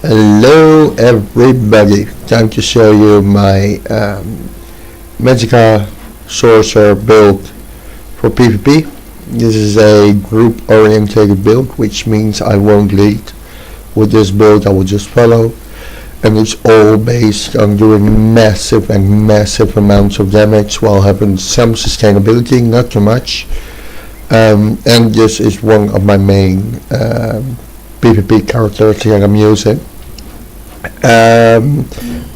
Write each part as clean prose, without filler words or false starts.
Hello everybody, time to show you my Magsorc sorcerer build for PvP. This is a group orientated build, which means I won't lead. With this build I will just follow, and it's all based on doing massive amounts of damage while having some sustainability, not too much. And this is one of my main PvP characters that I'm using.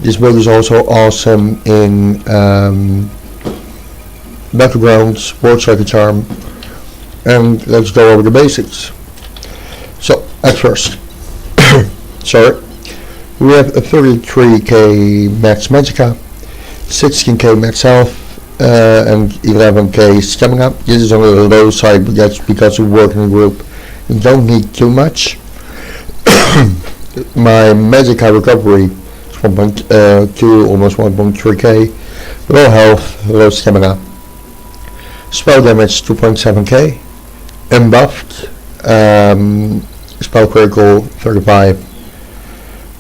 This build is also awesome in battlegrounds, World Charm, and let's go over the basics. So at first, sorry, we have a 33k max Magicka, 16k max health, and 11k stamina. This is on the low side, but that's because we work in a group. You don't need too much. My Magicka recovery is 1.2, almost 1.3k, low health, low stamina. Spell damage 2.7k, unbuffed, spell critical 35,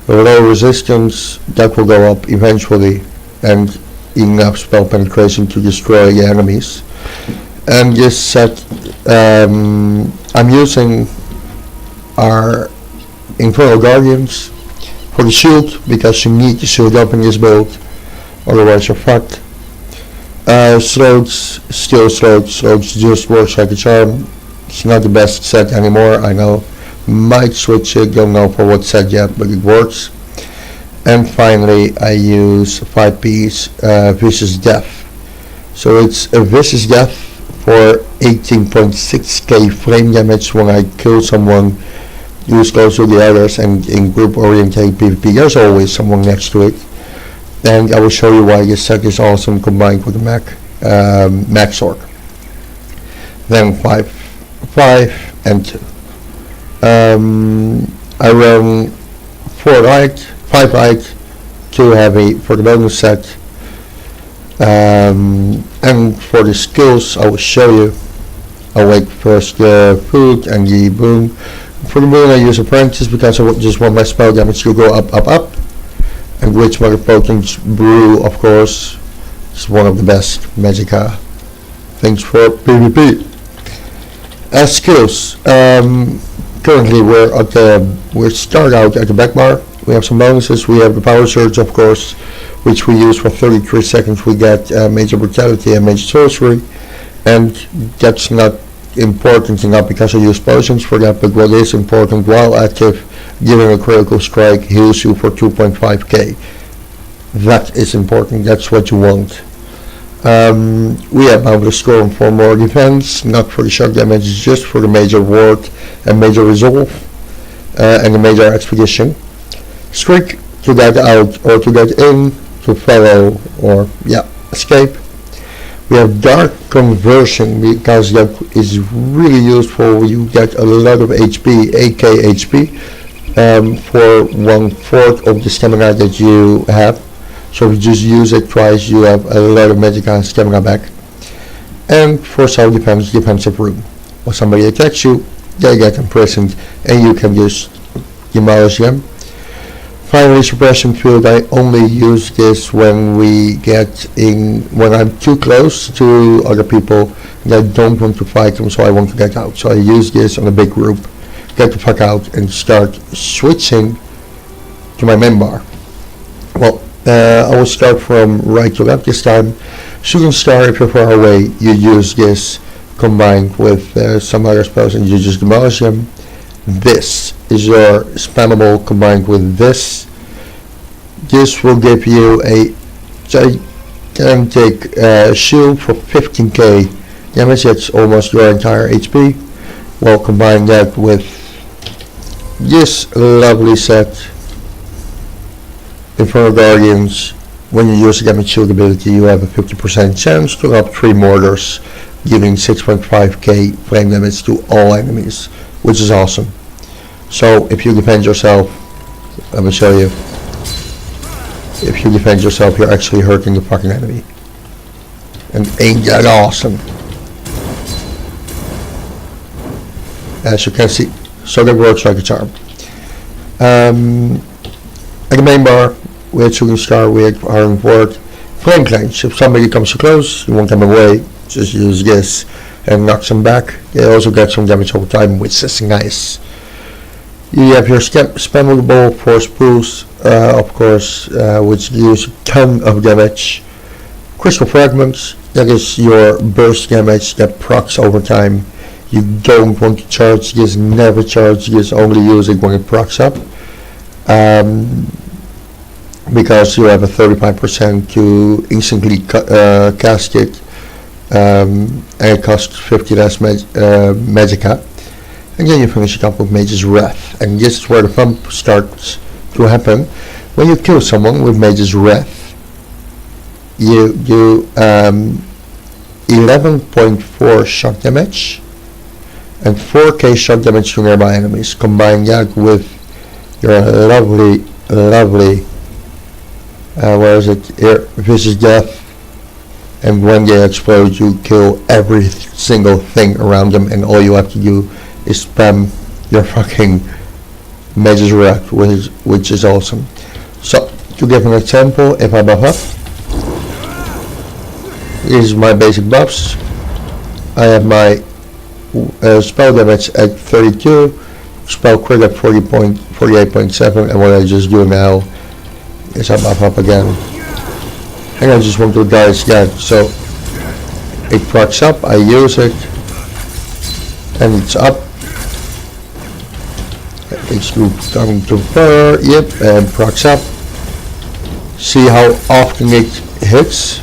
low resistance, that will go up eventually, and enough spell penetration to destroy the enemies. And this set, I'm using our Infernal Guardians for the shield, because you need to shield up in this build, otherwise you're fucked. Sloats, still sloats just works like a charm. It's not the best set anymore, I know. Might switch it, don't know for what set yet, but it works. And finally I use 5-piece Vicious Death. So it's a Vicious Death for 18.6k flame damage when I kill someone who's close to the others, and in group oriented PvP there's always someone next to it. And I will show you why this set is awesome combined with the Magsorc. Then 5 and 2. I run 4 light, 5 light, 2 heavy for the bonus set. And for the skills I will show you. I'll wait first the food and the boom. For the moon I use Apprentice because I just want my spell damage to go up. And Witch Mother Potent Brew, of course, is one of the best Magicka things for PvP. As skills, currently we start out at the back bar. We have some bonuses. We have the Power Surge, of course, which we use for 33 seconds. We get Major Brutality and Major Sorcery, and that's not important enough because I use potions for that, but what is important, while active, giving a critical strike heals you for 2.5k. That is important, that's what you want. We have Boundless Storm for more defense, not for the shock damage, just for the Major Ward and Major Resolve, and the Major Expedition. Streak to get out or to get in, to follow or escape. We have Dark Conversion because that is really useful. You get a lot of HP, 8k HP, for 1/4 of the stamina that you have. So if you just use it twice, you have a lot of Magicka stamina back. And for self-defense, defensive room. When somebody attacks you, they get imprisoned and you can just demolish them. Finally, Suppression Field, I only use this when when I'm too close to other people and I don't want to fight them, so I want to get out. So I use this on a big group, get the fuck out, and start switching to my main bar. Well, I will start from right to left this time. Shooting Star, if you're far away, you use this combined with some other spells and you just demolish them. This is your spammable combined with this. This will give you a gigantic shield for 15k damage. That's almost your entire HP. Well, combine that with this lovely set, Infernal Guardians. When you use the damage shield ability, you have a 50% chance to up 3 mortars, giving 6.5k flame damage to all enemies, which is awesome. So if you defend yourself, let me show you. If you defend yourself, you're actually hurting the fucking enemy. And ain't that awesome? As you can see. So that works like a charm. At the main bar, with shooting star, with iron board, flame clench. If somebody comes too close, you won't come away. Just use this and knocks them back. They also get some damage over time, which is nice. You have your spammable force boost, of course, which gives a ton of damage. Crystal fragments, that is your burst damage that procs over time. You don't want to charge this, never charge this, only use it when it procs up. Because you have a 35% to instantly cast it, and it costs 50 less magicka. And then you finish it up with Mage's Wrath, and this is where the fun starts to happen. When you kill someone with Mage's Wrath, you do 11.4 shock damage and 4k shock damage to nearby enemies. Combine that with your lovely where is it? Vicious Death, and when they explode you kill every single thing around them, and all you have to do is spam your fucking Mage's Wrath, which is awesome. So, to give an example, if I buff up, these are my basic buffs. I have my spell damage at 32, spell crit at 48.7, and what I just do now is I buff up again. And I just want to die again, so it procs up, I use it, and it's up. It's coming to fur, yep, and procs up. See how often it hits?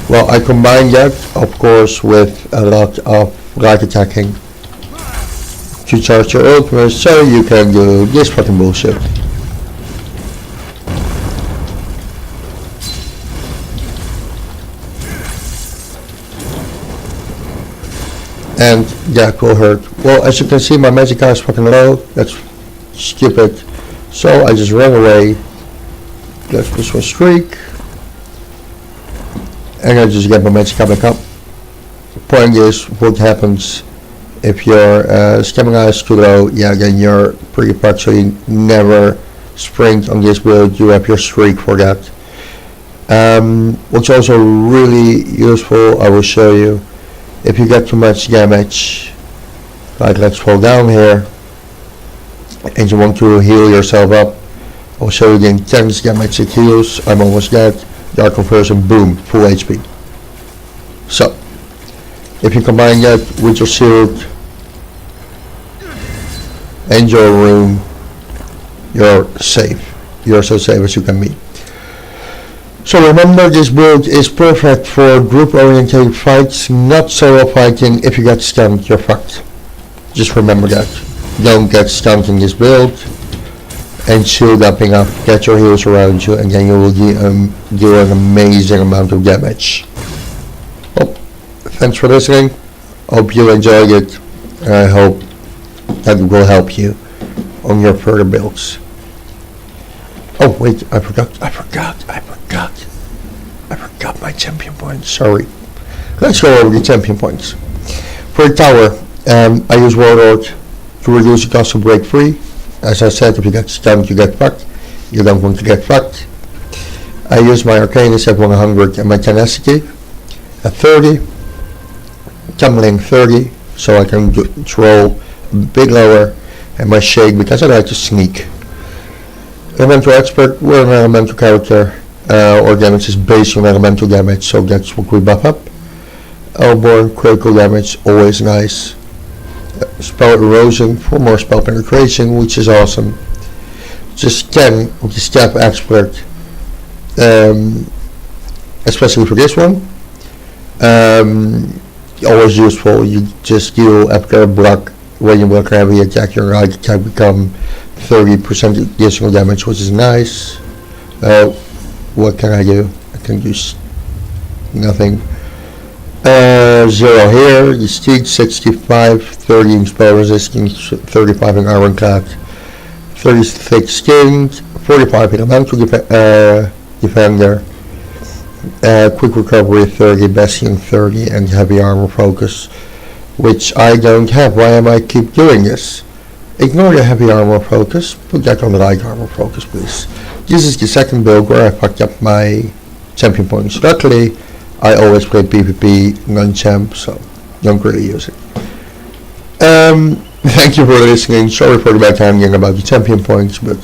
Well, I combine that, of course, with a lot of light attacking to charge your ultimate, so you can do this fucking bullshit. And that will hurt. Well, as you can see, my magicka is fucking low. That's stupid. So I just ran away. Left this one streak. And I just get my magicka back up. The point is, what happens if your stamina is too low? Yeah, then you're pretty fucked. So you never sprint on this build. You have your streak for that. What's also really useful, I will show you. If you get too much damage, like let's fall down here, and you want to heal yourself up, I'll show you the intense damage it heals. I'm almost dead. Dark conversion, boom, full HP. So, if you combine that with your shield and your rune, you're safe. You're so safe as you can be. So remember, this build is perfect for group-oriented fights, not solo fighting. If you get stunned, you're fucked. Just remember that. Don't get stunned in this build, and shield upping up, get your heals around you, and then you will do an amazing amount of damage. Well, thanks for listening. Hope you enjoyed it, and I hope that it will help you on your further builds. Oh wait, I forgot my champion points, sorry. Let's go over the champion points. For the tower, I use Warlord to reduce the cost of break free. As I said, if you get stunned, you get fucked. You don't want to get fucked. I use my Arcanist at 100 and my Tenacity at 30. Tumbling 30, so I can roll a bit lower, and my Shake because I like to sneak. Elemental Expert, we're an elemental character. Our damage is based on elemental damage, so that's what we buff up. Elborn, critical damage, always nice. Spell Erosion for more spell penetration, which is awesome. Just 10 of the Staff Expert, especially for this one. Always useful. You just deal after a block. When you block a heavy attack, your right attack become 30% additional damage, which is nice. What can I do? I can do nothing. 0 here, the Steed 65, 30 in spell resistance, 35 in ironclad, 36 skinned, 45 in elemental defender, quick recovery 30, bastion 30, and heavy armor focus, which I don't have. Why am I keep doing this? Ignore the heavy armor focus, put that on the light armor focus, please. This is the second build where I picked up my champion points. Luckily, I always play PvP non-champ, so don't really use it. Thank you for listening. Sorry for the bad timing about the champion points, but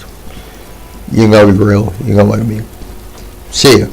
you know the drill. You know what I mean. See ya.